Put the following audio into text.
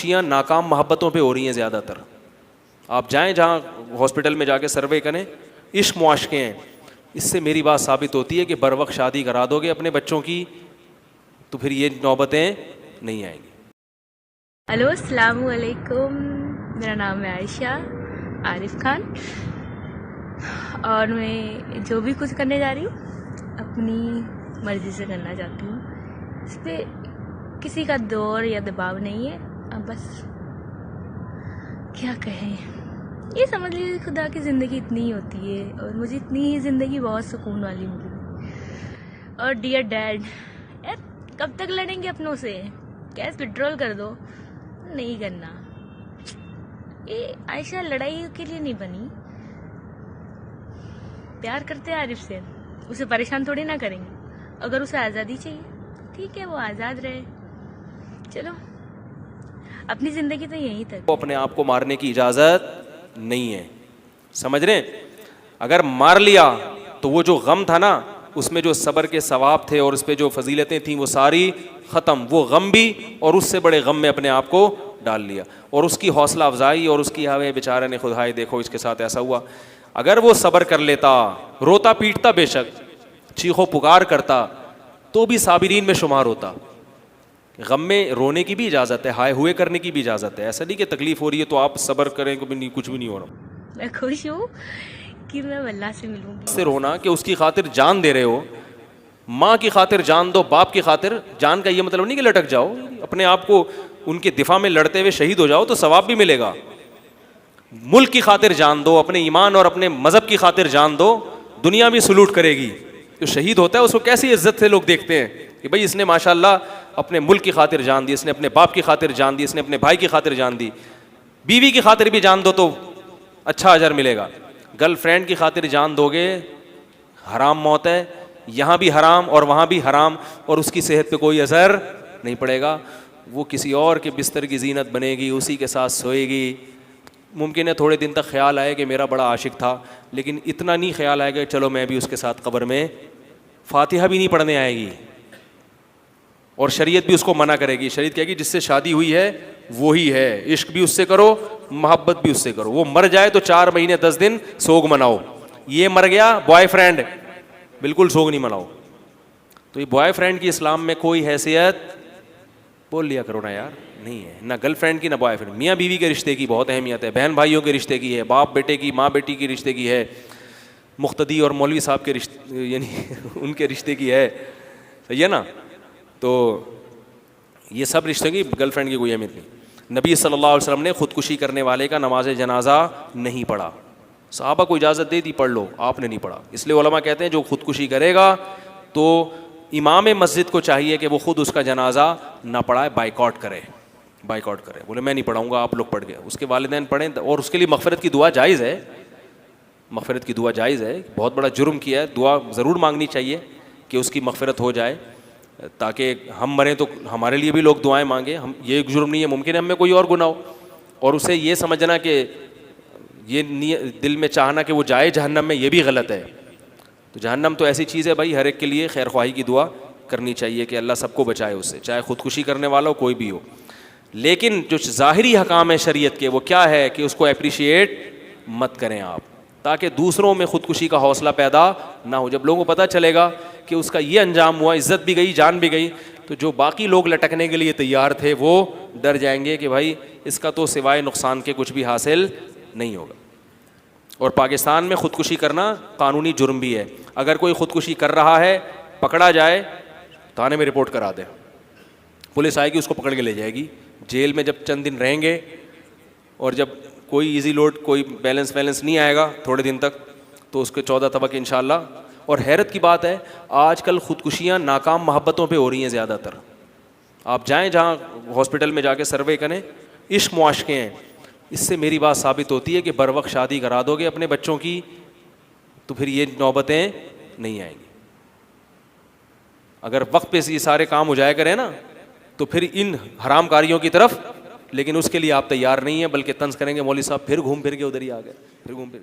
خودکشیاں ناکام محبتوں پہ ہو رہی ہیں زیادہ تر. آپ جائیں جہاں ہاسپٹل میں جا کے سروے کریں, عشق معاشقے ہیں. اس سے میری بات ثابت ہوتی ہے کہ بر وقت شادی کرا دو گے اپنے بچوں کی تو پھر یہ نوبتیں نہیں آئیں گی. ہلو السلام علیکم, میرا نام ہے عائشہ عارف خان, اور میں جو بھی کچھ کرنے جا رہی ہوں اپنی مرضی سے کرنا چاہتی ہوں. اس پہ کسی کا دور یا دباؤ نہیں ہے. اب بس کیا کہیں, یہ سمجھ لیجیے خدا کی زندگی اتنی ہی ہوتی ہے, اور مجھے اتنی ہی زندگی بہت سکون والی ملی. اور ڈیئر ڈیڈ, یار کب تک لڑیں گے اپنوں سے؟ کیش وڈرول کر دو. نہیں کرنا. یہ عائشہ لڑائی کے لیے نہیں بنی. پیار کرتے ہیں عارف سے, اسے پریشان تھوڑی نہ کریں گے. اگر اسے آزادی چاہیے ٹھیک ہے, وہ آزاد رہے. چلو اپنی زندگی تو یہیں تک. وہ اپنے آپ کو مارنے کی اجازت نہیں ہے, سمجھ رہے ہیں؟ اگر مار لیا تو وہ جو غم تھا نا, اس میں جو صبر کے ثواب تھے اور اس پہ جو فضیلتیں تھیں وہ ساری ختم. وہ غم بھی اور اس سے بڑے غم میں اپنے آپ کو ڈال لیا, اور اس کی حوصلہ افزائی اور اس کی ہمیں بیچارے نے خود ہائے دیکھو اس کے ساتھ ایسا ہوا. اگر وہ صبر کر لیتا, روتا پیٹتا بے شک, چیخو پکار کرتا, تو بھی صابرین میں شمار ہوتا. غم میں رونے کی بھی اجازت ہے, ہائے ہوئے کرنے کی بھی اجازت ہے. ایسا نہیں کہ تکلیف ہو رہی ہے تو آپ صبر کریں, کچھ بھی نہیں ہو رہا. میں خوش ہوں کہ میں اللہ سے ملوں گی. سے رونا کہ اس کی خاطر جان دے رہے ہو, ماں کی خاطر جان دو, باپ کی خاطر جان کا یہ مطلب نہیں کہ لٹک جاؤ. اپنے آپ کو ان کے دفاع میں لڑتے ہوئے شہید ہو جاؤ تو ثواب بھی ملے گا. ملک کی خاطر جان دو, اپنے ایمان اور اپنے مذہب کی خاطر جان دو, دنیا بھی سلوٹ کرے گی. جو شہید ہوتا ہے اس کو کیسی عزت سے لوگ دیکھتے ہیں کہ بھائی اس نے ماشاءاللہ اپنے ملک کی خاطر جان دی, اس نے اپنے باپ کی خاطر جان دی, اس نے اپنے بھائی کی خاطر جان دی. بیوی کی خاطر بھی جان دو تو اچھا اجر ملے گا. گرل فرینڈ کی خاطر جان دو گے حرام موت ہے, یہاں بھی حرام اور وہاں بھی حرام, اور اس کی صحت پہ کوئی اثر نہیں پڑے گا. وہ کسی اور کے بستر کی زینت بنے گی, اسی کے ساتھ سوئے گی. ممکن ہے تھوڑے دن تک خیال آئے کہ میرا بڑا عاشق تھا, لیکن اتنا نہیں خیال آئے گا چلو میں بھی اس کے ساتھ قبر میں, فاتحہ بھی نہیں پڑھنے آئے گی. اور شریعت بھی اس کو منع کرے گی. شریعت کہے گی جس سے شادی ہوئی ہے وہی ہے, عشق بھی اس سے کرو, محبت بھی اس سے کرو. وہ مر جائے تو 4 مہینے 10 دن سوگ مناؤ. یہ مر گیا بوائے فرینڈ, بالکل سوگ نہیں مناؤ. تو یہ بوائے فرینڈ کی اسلام میں کوئی حیثیت, بول لیا کرو نا یار, نہیں ہے. نہ گرل فرینڈ کی نہ بوائے فرینڈ. میاں بیوی کے رشتے کی بہت اہمیت ہے, بہن بھائیوں کے رشتے کی ہے, باپ بیٹے کی, ماں بیٹی کی رشتے کی ہے, مقتدی اور مولوی صاحب کے رشتے یعنی ان کے رشتے کی ہے. صحیح ہے نا؟ تو یہ سب رشتے کی گرل فرینڈ کی کوئی اہمیت نہیں. نبی صلی اللہ علیہ وسلم نے خودکشی کرنے والے کا نماز جنازہ نہیں پڑھا. صحابہ کو اجازت دے دی پڑھ لو, آپ نے نہیں پڑھا. اس لیے علماء کہتے ہیں جو خودکشی کرے گا تو امام مسجد کو چاہیے کہ وہ خود اس کا جنازہ نہ پڑھائے, بائیکاٹ کرے. بولے میں نہیں پڑھاؤں گا, آپ لوگ پڑھ گئے. اس کے والدین پڑھیں, اور اس کے لیے مغفرت کی دعا جائز ہے. مغفرت کی دعا جائز ہے, بہت بڑا جرم کیا ہے, دعا ضرور مانگنی چاہیے کہ اس کی مغفرت ہو جائے, تاکہ ہم مریں تو ہمارے لیے بھی لوگ دعائیں مانگیں. ہم یہ ایک جرم نہیں ہے, ممکن ہے ہم میں کوئی اور گناہ ہو, اور اسے یہ سمجھنا کہ یہ دل میں چاہنا کہ وہ جائے جہنم میں, یہ بھی غلط ہے. تو جہنم تو ایسی چیز ہے بھائی, ہر ایک کے لیے خیر خواہی کی دعا کرنی چاہیے کہ اللہ سب کو بچائے اس سے, چاہے خودکشی کرنے والا ہو کوئی بھی ہو. لیکن جو ظاہری حکام ہے شریعت کے وہ کیا ہے کہ اس کو اپریشیٹ مت کریں آپ, تاکہ دوسروں میں خودکشی کا حوصلہ پیدا نہ ہو. جب لوگوں کو پتہ چلے گا کہ اس کا یہ انجام ہوا, عزت بھی گئی, جان بھی گئی, تو جو باقی لوگ لٹکنے کے لیے تیار تھے وہ ڈر جائیں گے کہ بھائی اس کا تو سوائے نقصان کے کچھ بھی حاصل نہیں ہوگا. اور پاکستان میں خودکشی کرنا قانونی جرم بھی ہے. اگر کوئی خودکشی کر رہا ہے پکڑا جائے, تھانے میں رپورٹ کرا دیں, پولیس آئے گی اس کو پکڑ کے لے جائے گی. جیل میں جب چند دن رہیں گے, اور جب کوئی ایزی لوڈ, کوئی بیلنس نہیں آئے گا تھوڑے دن تک, تو اس کے 14 طبق انشاءاللہ. اور حیرت کی بات ہے آج کل خودکشیاں ناکام محبتوں پہ ہو رہی ہیں زیادہ تر. آپ جائیں جہاں ہاسپٹل میں جا کے سروے کریں, عشق معاشقے ہیں. اس سے میری بات ثابت ہوتی ہے کہ بر وقت شادی کرا دو گے اپنے بچوں کی تو پھر یہ نوبتیں نہیں آئیں گی. اگر وقت پہ یہ سارے کام ہو جائے کریں نا تو پھر ان حرام کاریوں کی طرف, لیکن اس کے لیے آپ تیار نہیں ہیں, بلکہ طنز کریں گے مولوی صاحب پھر گھوم پھر کے ادھر ہی آ گئے, پھر گھوم پھر